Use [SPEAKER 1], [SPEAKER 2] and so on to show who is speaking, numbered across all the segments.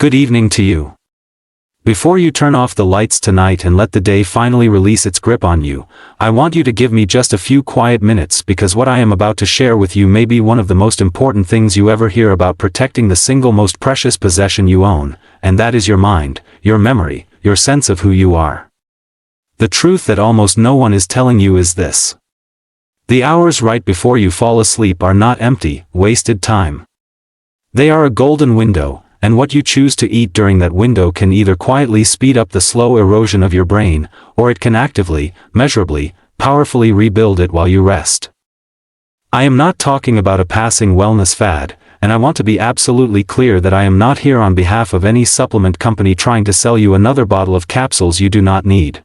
[SPEAKER 1] Good evening to you. Before you turn off the lights tonight and let the day finally release its grip on you, I want you to give me just a few quiet minutes because what I am about to share with you may be one of the most important things you ever hear about protecting the single most precious possession you own, and that is your mind, your memory, your sense of who you are. The truth that almost no one is telling you is this. The hours right before you fall asleep are not empty, wasted time. They are a golden window, and what you choose to eat during that window can either quietly speed up the slow erosion of your brain, or it can actively, measurably, powerfully rebuild it while you rest. I am not talking about a passing wellness fad, and I want to be absolutely clear that I am not here on behalf of any supplement company trying to sell you another bottle of capsules you do not need.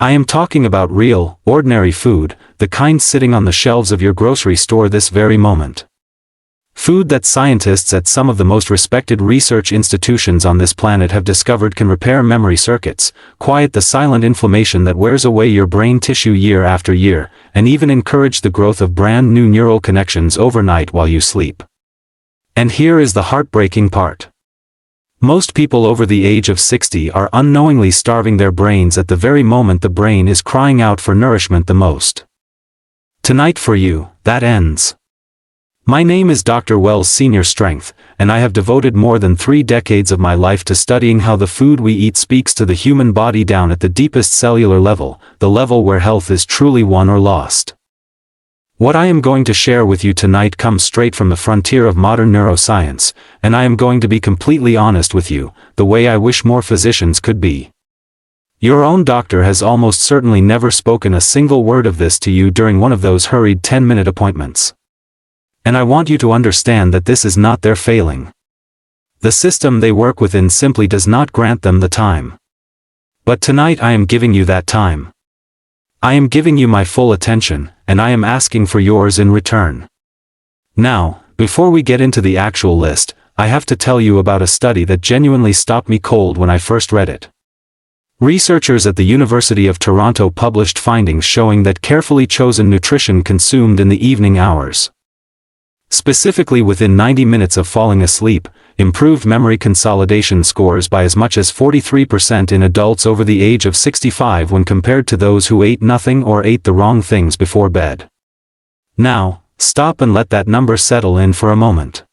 [SPEAKER 1] I am talking about real, ordinary food, the kind sitting on the shelves of your grocery store this very moment. Food that scientists at some of the most respected research institutions on this planet have discovered can repair memory circuits, quiet the silent inflammation that wears away your brain tissue year after year, and even encourage the growth of brand new neural connections overnight while you sleep. And here is the heartbreaking part. Most people over the age of 60 are unknowingly starving their brains at the very moment the brain is crying out for nourishment the most. Tonight for you, that ends. My name is Dr. Wells Senior Strength, and I have devoted more than 3 decades of my life to studying how the food we eat speaks to the human body down at the deepest cellular level, the level where health is truly won or lost. What I am going to share with you tonight comes straight from the frontier of modern neuroscience, and I am going to be completely honest with you, the way I wish more physicians could be. Your own doctor has almost certainly never spoken a single word of this to you during one of those hurried 10-minute appointments. And I want you to understand that this is not their failing. The system they work within simply does not grant them the time. But tonight I am giving you that time. I am giving you my full attention, and I am asking for yours in return. Now, before we get into the actual list, I have to tell you about a study that genuinely stopped me cold when I first read it. Researchers at the University of Toronto published findings showing that carefully chosen nutrition consumed in the evening hours, specifically within 90 minutes of falling asleep, improved memory consolidation scores by as much as 43% in adults over the age of 65 when compared to those who ate nothing or ate the wrong things before bed. Now, stop and let that number settle in for a moment.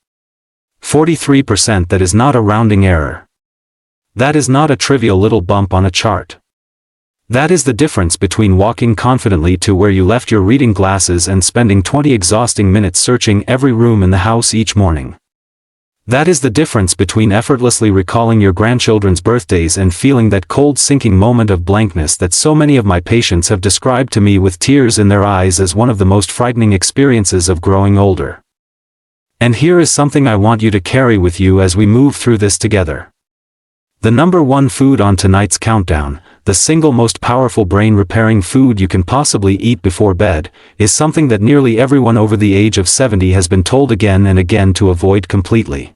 [SPEAKER 1] 43%. That is not a rounding error. That is not a trivial little bump on a chart. That is the difference between walking confidently to where you left your reading glasses and spending 20 exhausting minutes searching every room in the house each morning. That is the difference between effortlessly recalling your grandchildren's birthdays and feeling that cold sinking moment of blankness that so many of my patients have described to me with tears in their eyes as one of the most frightening experiences of growing older. And here is something I want you to carry with you as we move through this together. The number one food on tonight's countdown, the single most powerful brain-repairing food you can possibly eat before bed, is something that nearly everyone over the age of 70 has been told again and again to avoid completely.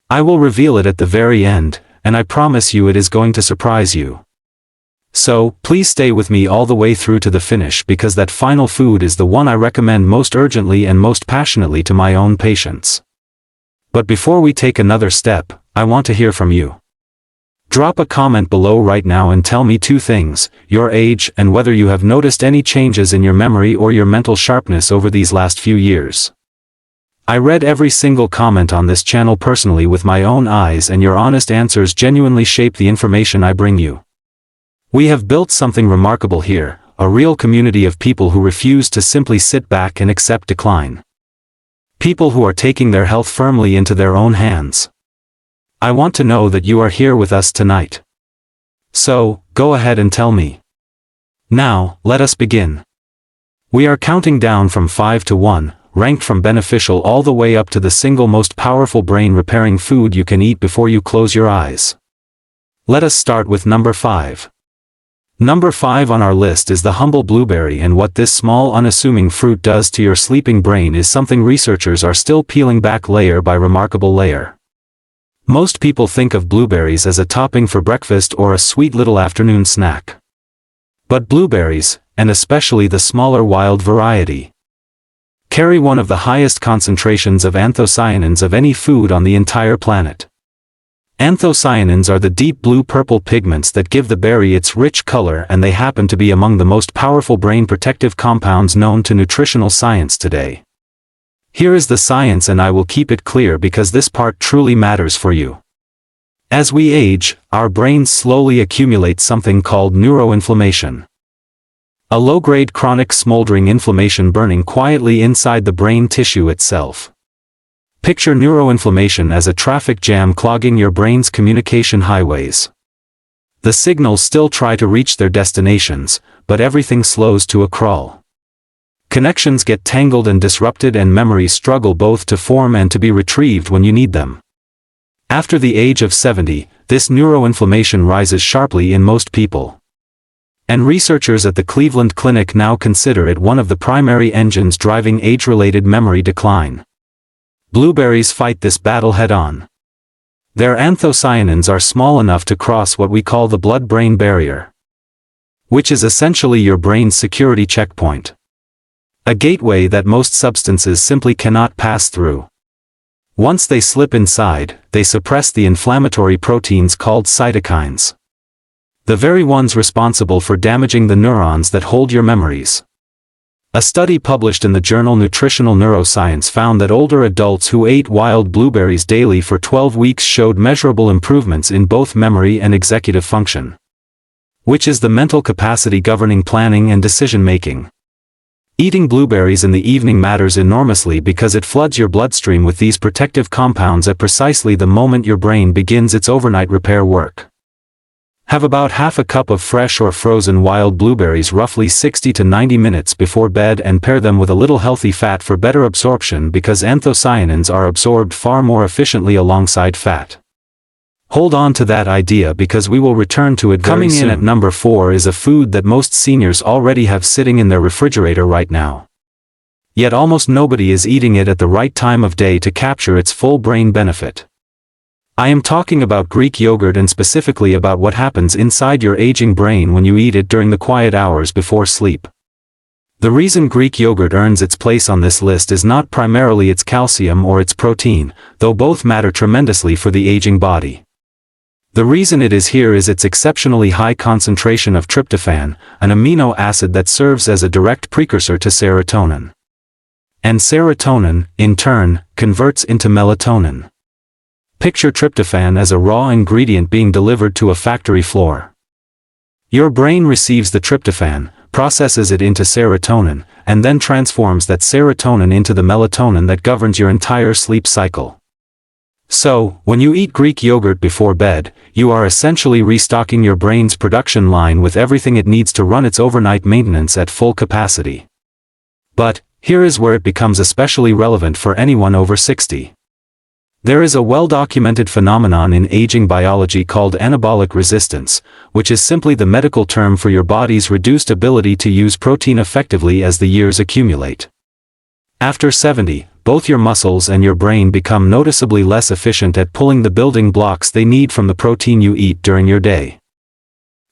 [SPEAKER 1] I will reveal it at the very end, and I promise you it is going to surprise you. So, please stay with me all the way through to the finish because that final food is the one I recommend most urgently and most passionately to my own patients. But before we take another step, I want to hear from you. Drop a comment below right now and tell me 2 things, your age and whether you have noticed any changes in your memory or your mental sharpness over these last few years. I read every single comment on this channel personally with my own eyes, and your honest answers genuinely shape the information I bring you. We have built something remarkable here, a real community of people who refuse to simply sit back and accept decline. People who are taking their health firmly into their own hands. I want to know that you are here with us tonight. So, go ahead and tell me. Now, let us begin. We are counting down from 5 to 1, ranked from beneficial all the way up to the single most powerful brain-repairing food you can eat before you close your eyes. Let us start with number 5. Number 5 on our list is the humble blueberry, and what this small unassuming fruit does to your sleeping brain is something researchers are still peeling back layer by remarkable layer. Most people think of blueberries as a topping for breakfast or a sweet little afternoon snack. But blueberries, and especially the smaller wild variety, carry one of the highest concentrations of anthocyanins of any food on the entire planet. Anthocyanins are the deep blue-purple pigments that give the berry its rich color, and they happen to be among the most powerful brain protective compounds known to nutritional science today. Here is the science, and I will keep it clear because this part truly matters for you. As we age, our brains slowly accumulate something called neuroinflammation. A low-grade chronic smoldering inflammation burning quietly inside the brain tissue itself. Picture neuroinflammation as a traffic jam clogging your brain's communication highways. The signals still try to reach their destinations, but everything slows to a crawl. Connections get tangled and disrupted, and memories struggle both to form and to be retrieved when you need them. After the age of 70, this neuroinflammation rises sharply in most people. And researchers at the Cleveland Clinic now consider it one of the primary engines driving age-related memory decline. Blueberries fight this battle head-on. Their anthocyanins are small enough to cross what we call the blood-brain barrier, which is essentially your brain's security checkpoint. A gateway that most substances simply cannot pass through. Once they slip inside, they suppress the inflammatory proteins called cytokines. The very ones responsible for damaging the neurons that hold your memories. A study published in the journal Nutritional Neuroscience found that older adults who ate wild blueberries daily for 12 weeks showed measurable improvements in both memory and executive function, which is the mental capacity governing planning and decision-making. Eating blueberries in the evening matters enormously because it floods your bloodstream with these protective compounds at precisely the moment your brain begins its overnight repair work. Have about half a cup of fresh or frozen wild blueberries roughly 60 to 90 minutes before bed, and pair them with a little healthy fat for better absorption because anthocyanins are absorbed far more efficiently alongside fat. Hold on to that idea because we will return to it very soon. Coming in at number 4 is a food that most seniors already have sitting in their refrigerator right now. Yet almost nobody is eating it at the right time of day to capture its full brain benefit. I am talking about Greek yogurt, and specifically about what happens inside your aging brain when you eat it during the quiet hours before sleep. The reason Greek yogurt earns its place on this list is not primarily its calcium or its protein, though both matter tremendously for the aging body. The reason it is here is its exceptionally high concentration of tryptophan, an amino acid that serves as a direct precursor to serotonin. And serotonin, in turn, converts into melatonin. Picture tryptophan as a raw ingredient being delivered to a factory floor. Your brain receives the tryptophan, processes it into serotonin, and then transforms that serotonin into the melatonin that governs your entire sleep cycle. So, when you eat Greek yogurt before bed, you are essentially restocking your brain's production line with everything it needs to run its overnight maintenance at full capacity. But, here is where it becomes especially relevant for anyone over 60. There is a well-documented phenomenon in aging biology called anabolic resistance, which is simply the medical term for your body's reduced ability to use protein effectively as the years accumulate. After 70, both your muscles and your brain become noticeably less efficient at pulling the building blocks they need from the protein you eat during your day.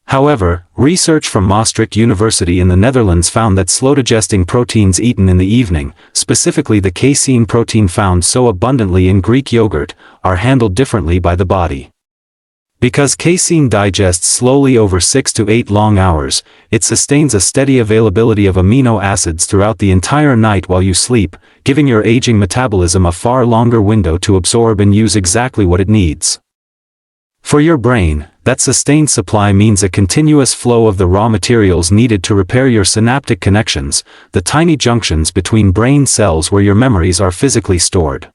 [SPEAKER 1] However, research from Maastricht University in the Netherlands found that slow-digesting proteins eaten in the evening, specifically the casein protein found so abundantly in Greek yogurt, are handled differently by the body. Because casein digests slowly over 6 to 8 long hours, it sustains a steady availability of amino acids throughout the entire night while you sleep, giving your aging metabolism a far longer window to absorb and use exactly what it needs. For your brain, that sustained supply means a continuous flow of the raw materials needed to repair your synaptic connections, the tiny junctions between brain cells where your memories are physically stored.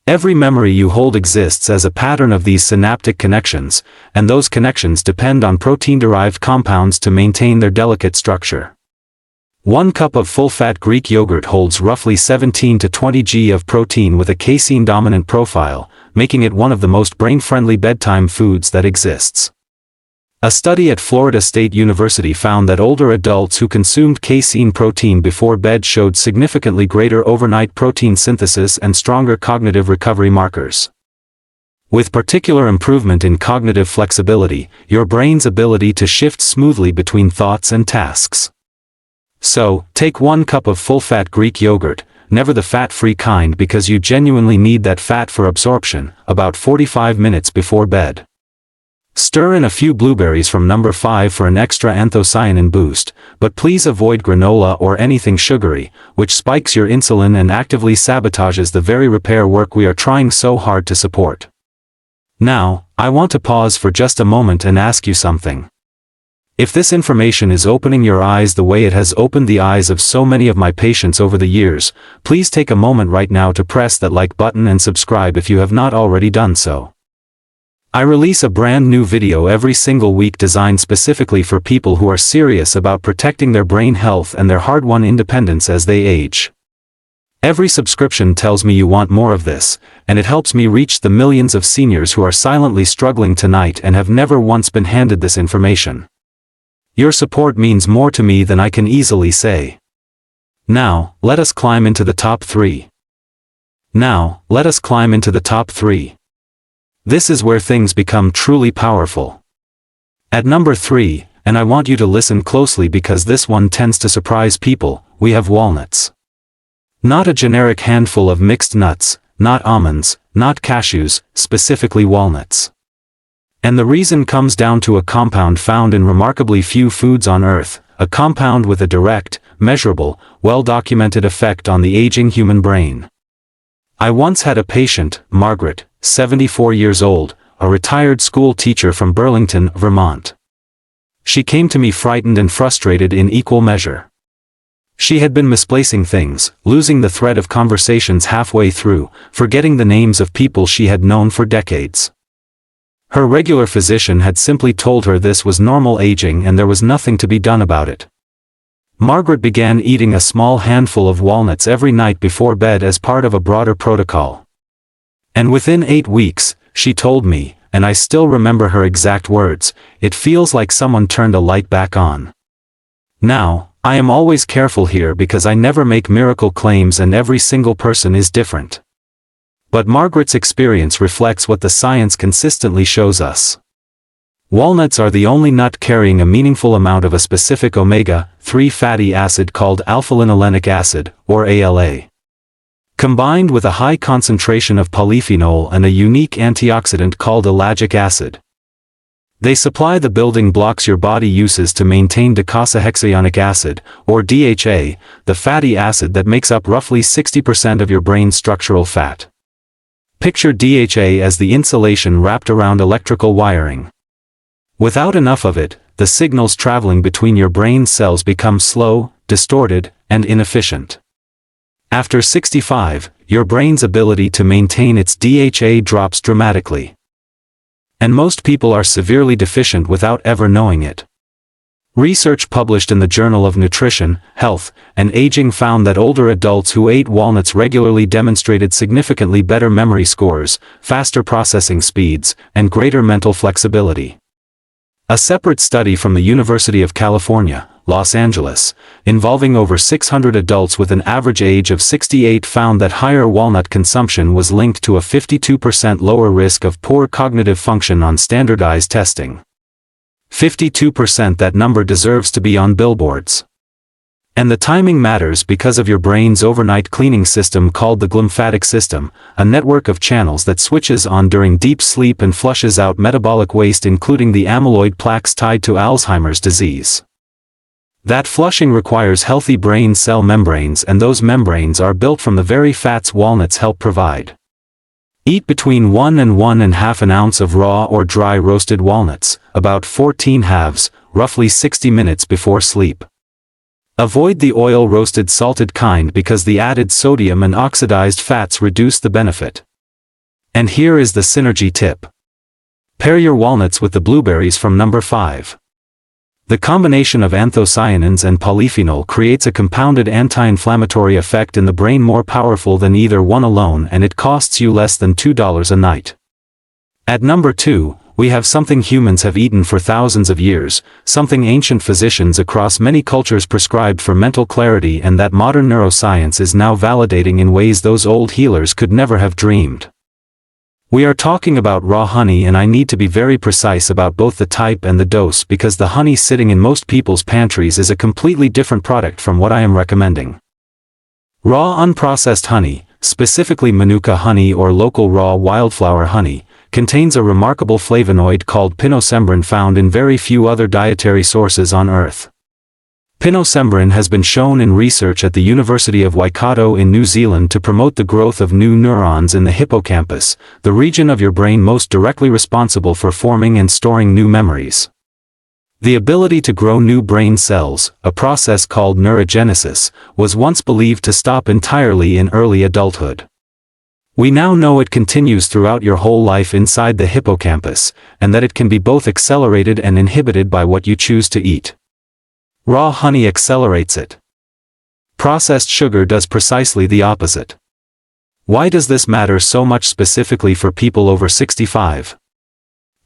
[SPEAKER 1] Every memory you hold exists as a pattern of these synaptic connections, and those connections depend on protein-derived compounds to maintain their delicate structure. 1 cup of full-fat Greek yogurt holds roughly 17 to 20 g of protein with a casein-dominant profile, making it one of the most brain-friendly bedtime foods that exists. A study at Florida State University found that older adults who consumed casein protein before bed showed significantly greater overnight protein synthesis and stronger cognitive recovery markers. With particular improvement in cognitive flexibility, your brain's ability to shift smoothly between thoughts and tasks. So, take 1 cup of full-fat Greek yogurt, never the fat-free kind because you genuinely need that fat for absorption, about 45 minutes before bed. Stir in a few blueberries from number 5 for an extra anthocyanin boost, but please avoid granola or anything sugary, which spikes your insulin and actively sabotages the very repair work we are trying so hard to support. Now, I want to pause for just a moment and ask you something. If this information is opening your eyes the way it has opened the eyes of so many of my patients over the years, please take a moment right now to press that like button and subscribe if you have not already done so. I release a brand new video every single week designed specifically for people who are serious about protecting their brain health and their hard-won independence as they age. Every subscription tells me you want more of this, and it helps me reach the millions of seniors who are silently struggling tonight and have never once been handed this information. Your support means more to me than I can easily say. Now, let us climb into the top 3. This is where things become truly powerful. At number 3, and I want you to listen closely because this one tends to surprise people, we have walnuts. Not a generic handful of mixed nuts, not almonds, not cashews, specifically walnuts. And the reason comes down to a compound found in remarkably few foods on Earth, a compound with a direct, measurable, well-documented effect on the aging human brain. I once had a patient, Margaret, 74 years old, a retired school teacher from Burlington, Vermont. She came to me frightened and frustrated in equal measure. She had been misplacing things, losing the thread of conversations halfway through, forgetting the names of people she had known for decades. Her regular physician had simply told her this was normal aging and there was nothing to be done about it. Margaret began eating a small handful of walnuts every night before bed as part of a broader protocol. And within 8 weeks, she told me, and I still remember her exact words, "It feels like someone turned a light back on." Now, I am always careful here because I never make miracle claims and every single person is different. But Margaret's experience reflects what the science consistently shows us. Walnuts are the only nut carrying a meaningful amount of a specific omega-3 fatty acid called alpha-linolenic acid, or ALA. Combined with a high concentration of polyphenol and a unique antioxidant called ellagic acid. They supply the building blocks your body uses to maintain docosahexaenoic acid, or DHA, the fatty acid that makes up roughly 60% of your brain's structural fat. Picture DHA as the insulation wrapped around electrical wiring. Without enough of it, the signals traveling between your brain cells become slow, distorted, and inefficient. After 65, your brain's ability to maintain its DHA drops dramatically. And most people are severely deficient without ever knowing it. Research published in the Journal of Nutrition, Health, and Aging found that older adults who ate walnuts regularly demonstrated significantly better memory scores, faster processing speeds, and greater mental flexibility. A separate study from the University of California, Los Angeles, involving over 600 adults with an average age of 68 found that higher walnut consumption was linked to a 52% lower risk of poor cognitive function on standardized testing. 52%. That number deserves to be on billboards. And the timing matters because of your brain's overnight cleaning system called the glymphatic system, a network of channels that switches on during deep sleep and flushes out metabolic waste including the amyloid plaques tied to Alzheimer's disease. That flushing requires healthy brain cell membranes and those membranes are built from the very fats walnuts help provide. Eat between 1 and 1.5 ounce of raw or dry roasted walnuts, about 14 halves, roughly 60 minutes before sleep. Avoid the oil-roasted salted kind because the added sodium and oxidized fats reduce the benefit. And here is the synergy tip. Pair your walnuts with the blueberries from number 5. The combination of anthocyanins and polyphenol creates a compounded anti-inflammatory effect in the brain more powerful than either one alone, and it costs you less than $2 a night. At number 2, we have something humans have eaten for thousands of years, something ancient physicians across many cultures prescribed for mental clarity and that modern neuroscience is now validating in ways those old healers could never have dreamed. We are talking about raw honey, and I need to be very precise about both the type and the dose because the honey sitting in most people's pantries is a completely different product from what I am recommending. Raw unprocessed honey, specifically Manuka honey or local raw wildflower honey, contains a remarkable flavonoid called pinosembrin found in very few other dietary sources on Earth. Pinosembrin has been shown in research at the University of Waikato in New Zealand to promote the growth of new neurons in the hippocampus, the region of your brain most directly responsible for forming and storing new memories. The ability to grow new brain cells, a process called neurogenesis, was once believed to stop entirely in early adulthood. We now know it continues throughout your whole life inside the hippocampus, and that it can be both accelerated and inhibited by what you choose to eat. Raw honey accelerates it. Processed sugar does precisely the opposite. Why does this matter so much specifically for people over 65?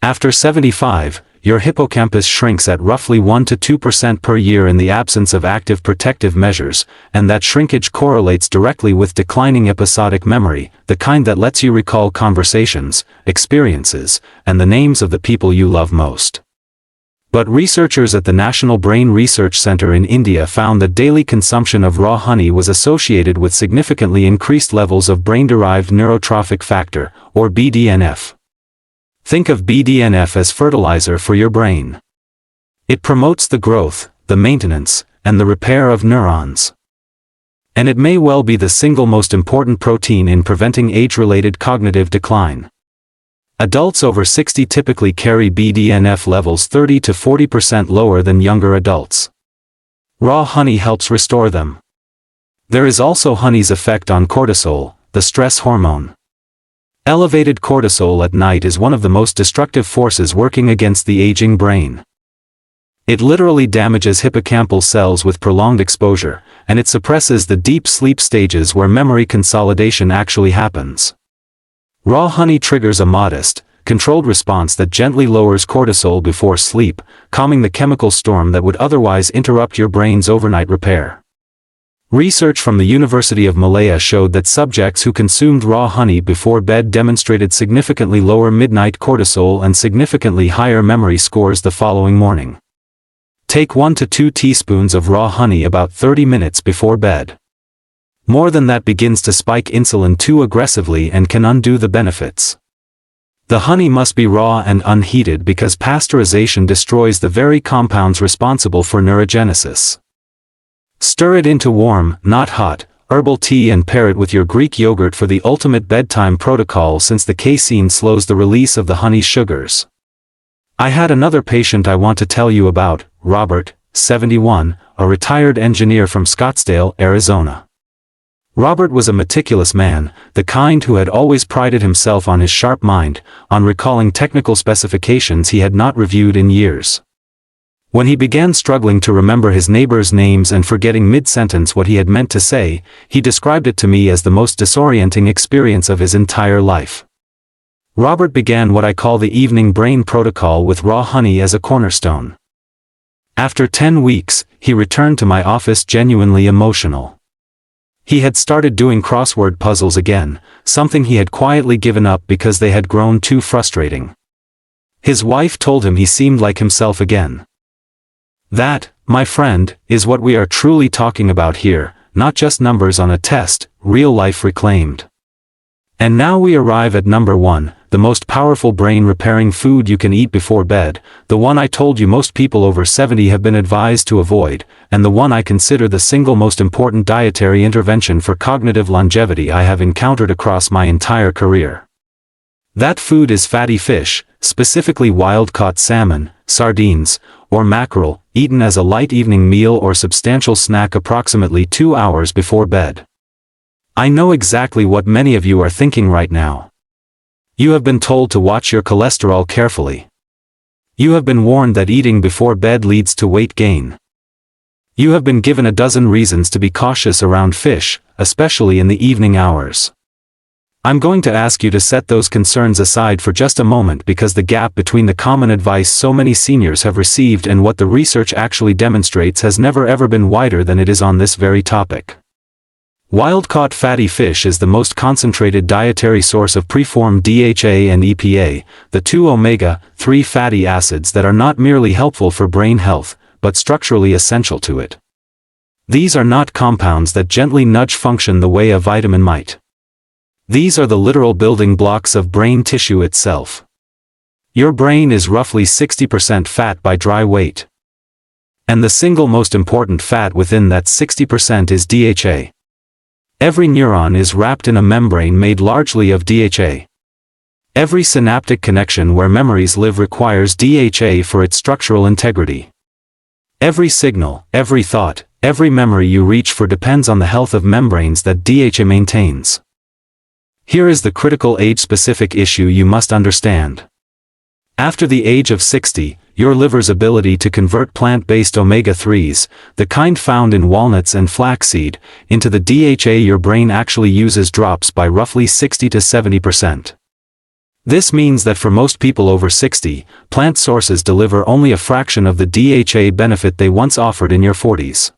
[SPEAKER 1] After 75, your hippocampus shrinks at roughly 1 to 2% per year in the absence of active protective measures, and that shrinkage correlates directly with declining episodic memory, the kind that lets you recall conversations, experiences, and the names of the people you love most. But researchers at the National Brain Research Center in India found that daily consumption of raw honey was associated with significantly increased levels of brain-derived neurotrophic factor, or BDNF. Think of BDNF as fertilizer for your brain. It promotes the growth, the maintenance, and the repair of neurons. And it may well be the single most important protein in preventing age-related cognitive decline. Adults over 60 typically carry BDNF levels 30 to 40% lower than younger adults. Raw honey helps restore them. There is also honey's effect on cortisol, the stress hormone. Elevated cortisol at night is one of the most destructive forces working against the aging brain. It literally damages hippocampal cells with prolonged exposure, and it suppresses the deep sleep stages where memory consolidation actually happens. Raw honey triggers a modest, controlled response that gently lowers cortisol before sleep, calming the chemical storm that would otherwise interrupt your brain's overnight repair. Research from the University of Malaya showed that subjects who consumed raw honey before bed demonstrated significantly lower midnight cortisol and significantly higher memory scores the following morning. Take 1 to 2 teaspoons of raw honey about 30 minutes before bed. More than that begins to spike insulin too aggressively and can undo the benefits. The honey must be raw and unheated because pasteurization destroys the very compounds responsible for neurogenesis. Stir it into warm, not hot, herbal tea and pair it with your Greek yogurt for the ultimate bedtime protocol since the casein slows the release of the honey's sugars. I had another patient I want to tell you about, Robert, 71, a retired engineer from Scottsdale, Arizona. Robert was a meticulous man, the kind who had always prided himself on his sharp mind, on recalling technical specifications he had not reviewed in years. When he began struggling to remember his neighbors' names and forgetting mid-sentence what he had meant to say, he described it to me as the most disorienting experience of his entire life. Robert began what I call the evening brain protocol with raw honey as a cornerstone. After 10 weeks, he returned to my office genuinely emotional. He had started doing crossword puzzles again, something he had quietly given up because they had grown too frustrating. His wife told him he seemed like himself again. That, my friend, is what we are truly talking about here, not just numbers on a test, real life reclaimed. And now we arrive at number 1, the most powerful brain-repairing food you can eat before bed, the one I told you most people over 70 have been advised to avoid, and the one I consider the single most important dietary intervention for cognitive longevity I have encountered across my entire career. That food is fatty fish, specifically wild-caught salmon, sardines, or mackerel, eaten as a light evening meal or substantial snack approximately 2 hours before bed. I know exactly what many of you are thinking right now. You have been told to watch your cholesterol carefully. You have been warned that eating before bed leads to weight gain. You have been given a dozen reasons to be cautious around fish, especially in the evening hours. I'm going to ask you to set those concerns aside for just a moment because the gap between the common advice so many seniors have received and what the research actually demonstrates has never ever been wider than it is on this very topic. Wild-caught fatty fish is the most concentrated dietary source of preformed DHA and EPA, the two omega-3 fatty acids that are not merely helpful for brain health, but structurally essential to it. These are not compounds that gently nudge function the way a vitamin might. These are the literal building blocks of brain tissue itself. Your brain is roughly 60% fat by dry weight. And the single most important fat within that 60% is DHA. Every neuron is wrapped in a membrane made largely of DHA. Every synaptic connection where memories live requires DHA for its structural integrity. Every signal, every thought, every memory you reach for depends on the health of membranes that DHA maintains. Here is the critical age-specific issue you must understand. After the age of 60, your liver's ability to convert plant-based omega-3s, the kind found in walnuts and flaxseed, into the DHA your brain actually uses drops by roughly 60 to 70%. This means that for most people over 60, plant sources deliver only a fraction of the DHA benefit they once offered in your 40s.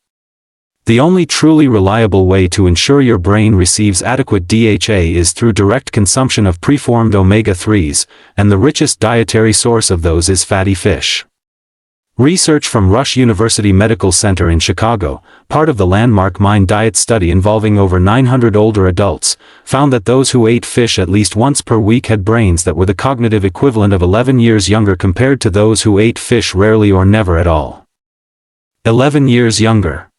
[SPEAKER 1] The only truly reliable way to ensure your brain receives adequate DHA is through direct consumption of preformed omega-3s, and the richest dietary source of those is fatty fish. Research from Rush University Medical Center in Chicago, part of the landmark Mind Diet study involving over 900 older adults, found that those who ate fish at least once per week had brains that were the cognitive equivalent of 11 years younger compared to those who ate fish rarely or never at all. 11 years younger.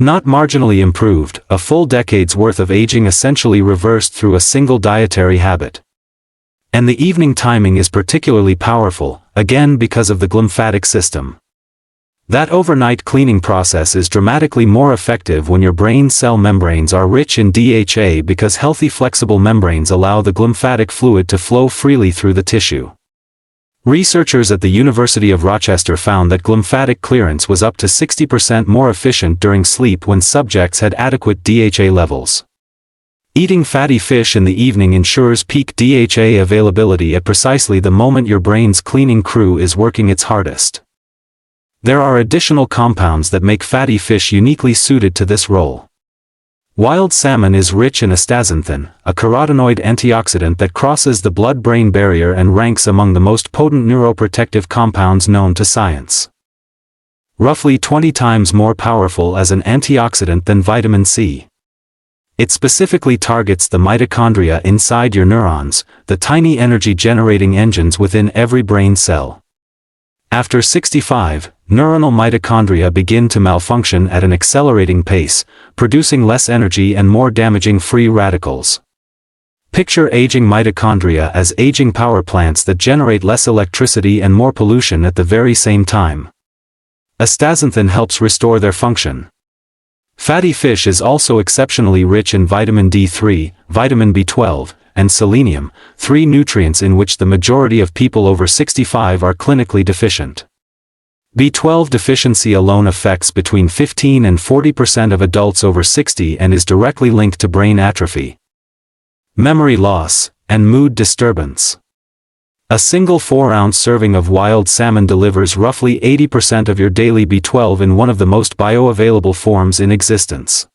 [SPEAKER 1] Not marginally improved, a full decade's worth of aging essentially reversed through a single dietary habit. And the evening timing is particularly powerful, again because of the glymphatic system. That overnight cleaning process is dramatically more effective when your brain cell membranes are rich in DHA because healthy flexible membranes allow the glymphatic fluid to flow freely through the tissue. Researchers at the University of Rochester found that glymphatic clearance was up to 60% more efficient during sleep when subjects had adequate DHA levels. Eating fatty fish in the evening ensures peak DHA availability at precisely the moment your brain's cleaning crew is working its hardest. There are additional compounds that make fatty fish uniquely suited to this role. Wild salmon is rich in astaxanthin, a carotenoid antioxidant that crosses the blood-brain barrier and ranks among the most potent neuroprotective compounds known to science. Roughly 20 times more powerful as an antioxidant than vitamin C. It specifically targets the mitochondria inside your neurons, the tiny energy-generating engines within every brain cell. After 65, neuronal mitochondria begin to malfunction at an accelerating pace, producing less energy and more damaging free radicals. Picture aging mitochondria as aging power plants that generate less electricity and more pollution at the very same time. Astaxanthin helps restore their function. Fatty fish is also exceptionally rich in vitamin D3, vitamin B12, and selenium, three nutrients in which the majority of people over 65 are clinically deficient. B12 deficiency alone affects between 15 and 40% of adults over 60 and is directly linked to brain atrophy, memory loss, and mood disturbance. A single 4-ounce serving of wild salmon delivers roughly 80% of your daily B12 in one of the most bioavailable forms in existence.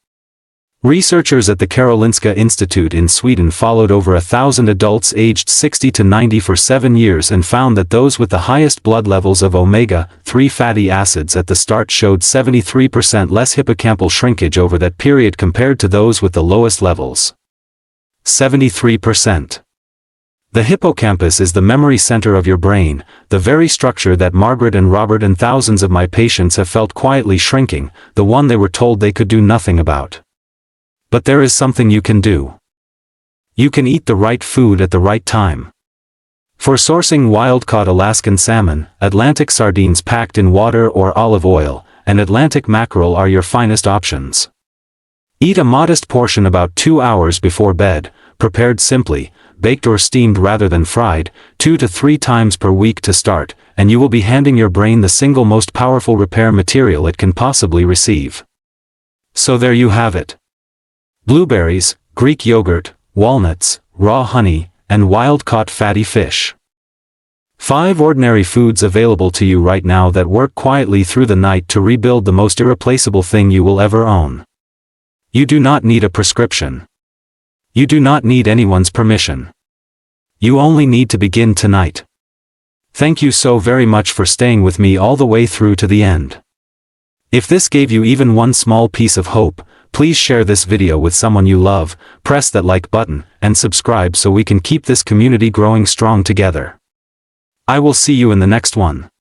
[SPEAKER 1] Researchers at the Karolinska Institute in Sweden followed over 1,000 adults aged 60 to 90 for 7 years and found that those with the highest blood levels of omega-3 fatty acids at the start showed 73% less hippocampal shrinkage over that period compared to those with the lowest levels. 73%. The hippocampus is the memory center of your brain, the very structure that Margaret and Robert and thousands of my patients have felt quietly shrinking, the one they were told they could do nothing about. But there is something you can do. You can eat the right food at the right time. For sourcing wild-caught Alaskan salmon, Atlantic sardines packed in water or olive oil, and Atlantic mackerel are your finest options. Eat a modest portion about 2 hours before bed, prepared simply, baked or steamed rather than fried, 2 to 3 times per week to start, and you will be handing your brain the single most powerful repair material it can possibly receive. So there you have it. Blueberries, Greek yogurt, walnuts, raw honey, and wild-caught fatty fish. 5 ordinary foods available to you right now that work quietly through the night to rebuild the most irreplaceable thing you will ever own. You do not need a prescription. You do not need anyone's permission. You only need to begin tonight. Thank you so very much for staying with me all the way through to the end. If this gave you even one small piece of hope, please share this video with someone you love, press that like button, and subscribe so we can keep this community growing strong together. I will see you in the next one.